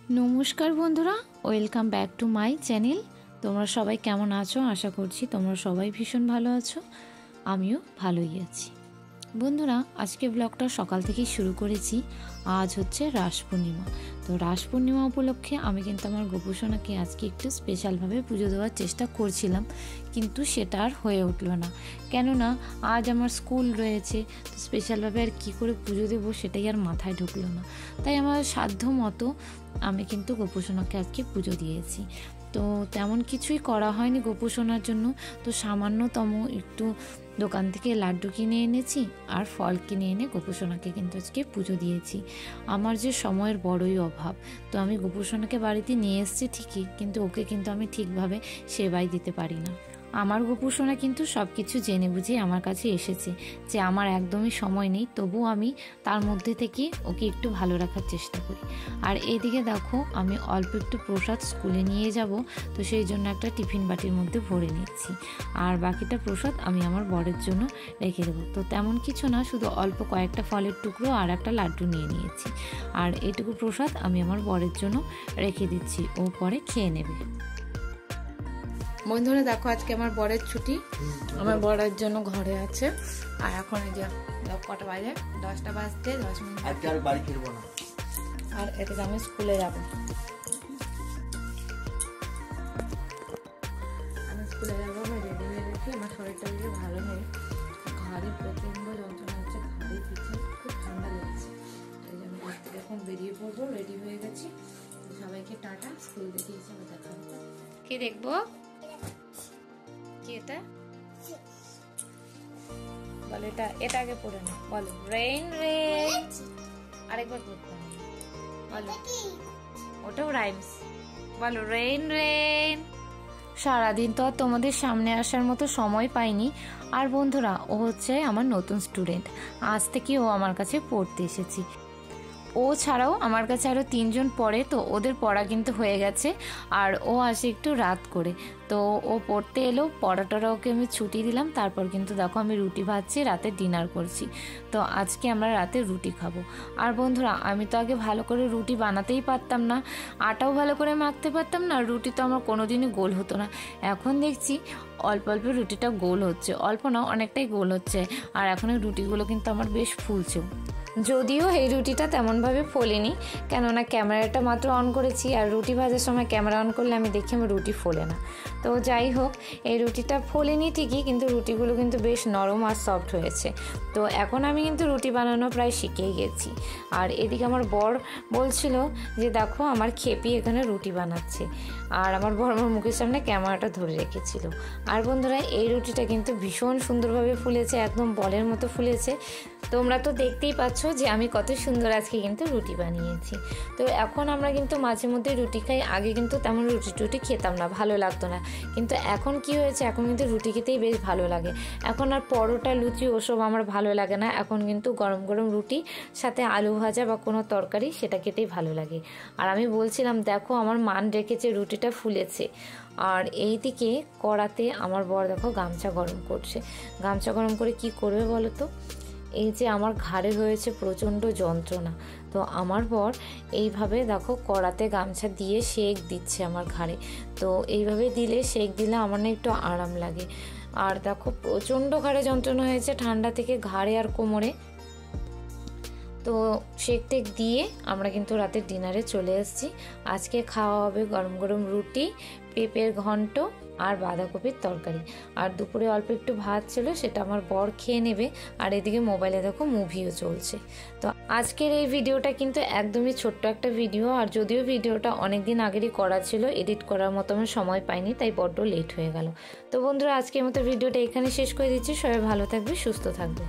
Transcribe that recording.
নমস্কার বন্ধুরা, welcome back to my channel. তোমরা সবাই কেমন আছো? আশা করছি তোমরা সবাই ভীষণ ভালো আছো, আমিও ভালোই আছি। বন্ধুরা, আজকে ব্লগটা সকাল থেকেই শুরু করেছি। আজ হচ্ছে রাস পূর্ণিমা। তো রাস পূর্ণিমা উপলক্ষে আমি কিন্তু আমার গোপুসোনাকে আজকে একটু স্পেশালভাবে পুজো দেওয়ার চেষ্টা করছিলাম, কিন্তু সেটা আর হয়ে উঠলো না। কেননা আজ আমার স্কুল রয়েছে, তো স্পেশালভাবে আর কী করে পুজো দেবো সেটাই আর মাথায় ঢুকলো না। তাই আমার সাধ্য মতো আমি কিন্তু গোপুসোনাকে আজকে পুজো দিয়েছি। তো তেমন কিছুই করা হয়নি গোপুসোনার জন্য। তো সামান্যতম একটু দোকান থেকে লাড্ডু কিনে এনেছি আর ফল কিনে এনে গোপুসোনাকে কিন্তু আজকে পুজো দিয়েছি। আমার যে সময়ের বড়ই অভাব, তো আমি গোপুসোনাকে বাড়িতে নিয়ে এসেছি ঠিকই, কিন্তু ওকে কিন্তু আমি ঠিকভাবে সেবাই দিতে পারি না। আমার গোপুসোনা কিন্তু সব কিছু জেনে বুঝে আমার কাছে এসেছে যে আমার একদমই সময় নেই, তবু আমি তার মধ্যে থেকে ওকে একটু ভালো রাখার চেষ্টা করি। আর এইদিকে দেখো, আমি অল্প একটু প্রসাদ স্কুলে নিয়ে যাব, তো সেই জন্য একটা টিফিন বাটির মধ্যে ভরে নিচ্ছি। আর বাকিটা প্রসাদ আমি আমার বরের জন্য রেখে দেবো। তো তেমন কিছু না, শুধু অল্প কয়েকটা ফলের টুকরো আর একটা লাড্ডু নিয়ে নিয়েছি। আর এইটুকু প্রসাদ আমি আমার বরের জন্য রেখে দিচ্ছি, ও পরে খেয়ে নেবে। বন্ধুরা দেখো, আজকে আমার বরের ছুটি, আমার বরের জন্য ঘরে আছে। আর এখন এই যে কটা বাজে, 10টা বাজতে 10 মিনিট, আজকে আর বাড়ি ফিরবো না। আর এতে আমি স্কুলে যাব। আমি স্কুলে যাবো, আমি রেডি হয়ে গেছি। আমার শরীরটা বেশি ভালো নেই, ঘাড়ে প্রচণ্ড যন্ত্রণা হচ্ছে, ঘাড়ে পিছিয়ে খুব ঠান্ডা লাগছে। এই জন্য এখন বেরিয়ে পড়বো, রেডি হয়ে গেছি। সবাইকে টাটা, স্কুল দেখে হিসেবে দেখা হবে। কি দেখবো? কি এটা? বলো, এটা আগে পড়ে না। বলো রেইন রেইন, আরেকবার পড়তে হবে। বলো, ওটাও রাইমস। বলো রেইন রেইন। সারাদিন তো আর তোমাদের সামনে আসার মতো সময় পাইনি। আর বন্ধুরা, ও হচ্ছে আমার নতুন স্টুডেন্ট, আজ থেকে ও আমার কাছে পড়তে এসেছি। ও ছাড়াও আমার কাছে আরও 3 জন পড়ে, তো ওদের পড়া কিন্তু হয়ে গেছে। আর ও আসে একটু রাত করে, তো ও পড়তে এলো, পড়াটা ওকে আমি ছুটি দিলাম। তারপর কিন্তু দেখো আমি রুটি ভাজছি, রাতে ডিনার করছি। তো আজকে আমরা রাতে রুটি খাবো। আর বন্ধুরা, আমি তো আগে ভালো করে রুটি বানাতেই পারতাম না, আটাও ভালো করে মাখতে পারতাম না, রুটি তো আমার কোনোদিনই গোল হতো না। এখন দেখছি অল্প অল্প রুটিটা গোল হচ্ছে, অল্প না অনেকটাই গোল হচ্ছে। আর এখন এই রুটিগুলো কিন্তু আমার বেশ ফুলছেও। যদিও এই রুটিটা তেমনভাবে ফোলেনি, কেননা ক্যামেরাটা মাত্র অন করেছি, আর রুটি ভাজার সময় ক্যামেরা অন করলে আমি দেখি আমার রুটি ফোলে না। তো যাই হোক, এই রুটিটা ফোলেনি ঠিকই, কিন্তু রুটিগুলো কিন্তু বেশ নরম আর সফট হয়েছে। তো এখন আমি কিন্তু রুটি বানানো প্রায় শিখেই গেছি। আর এদিকে আমার বর বলছিল যে দেখো আমার খেপি এখানে রুটি বানাচ্ছে, আর আমার বর আমার মুখের সামনে ক্যামেরাটা ধরে রেখেছিল। আর বন্ধুরা, এই রুটিটা কিন্তু ভীষণ সুন্দরভাবে ফুলেছে, একদম বলের মতো ফুলেছে। তোমরা তো দেখতেই পাচ্ছ যে আমি কত সুন্দর আজকে কিন্তু রুটি বানিয়েছি। তো এখন আমরা কিন্তু মাঝে মধ্যে রুটি খাই, আগে কিন্তু তেমন রুটি খেতাম না, ভালো লাগতো না। কিন্তু এখন কি হয়েছে, এখন কিন্তু রুটি খেতেই বেশ ভালো লাগে। এখন আর পরোটা লুচি ওসব আমার ভালো লাগে না, এখন কিন্তু গরম গরম রুটি সাথে আলু ভাজা বা কোনো তরকারি, সেটা খেতেই ভালো লাগে। আর আমি বলছিলাম দেখো আমার মান রেখেছে, রুটিটা ফুলেছে। আর এই দিকে কড়াতে আমার বর দেখো গামছা গরম করছে। গামছা গরম করে কি করবে বলো তো? এই যে আমার ঘাড়ে হয়েছে প্রচণ্ড যন্ত্রণা, তো আমার বর এইভাবে দেখো কড়াতে গামছা দিয়ে সেঁক দিচ্ছে আমার ঘাড়ে। তো এইভাবে দিলে, সেঁক দিলে আমার না একটু আরাম লাগে। আর দেখো প্রচণ্ড ঘাড়ে যন্ত্রণা হয়েছে ঠান্ডা থেকে, ঘাড়ে আর কোমরে। তো সেঁক টেক দিয়ে আমরা কিন্তু রাতের ডিনারে চলে এসেছি। আজকে খাওয়া হবে গরম গরম রুটি, পেঁপের ঘন্ট আর বাঁধাকপির তরকারি। আর দুপুরে অল্প একটু ভাত ছিল, সেটা আমার বর খেয়ে নেবে। আর এদিকে মোবাইলে দেখো মুভিও চলছে। তো আজকের এই ভিডিওটা কিন্তু একদমই ছোট্ট একটা ভিডিও, আর যদিও ভিডিওটা অনেক দিন আগেরই করা ছিল, এডিট করার মতো আমার সময় পাইনি, তাই বড্ড লেট হয়ে গেল। তো বন্ধুরা, আজকের মতো ভিডিওটা এখানে শেষ করে দিচ্ছি। সবাই ভালো থাকবে, সুস্থ থাকবে।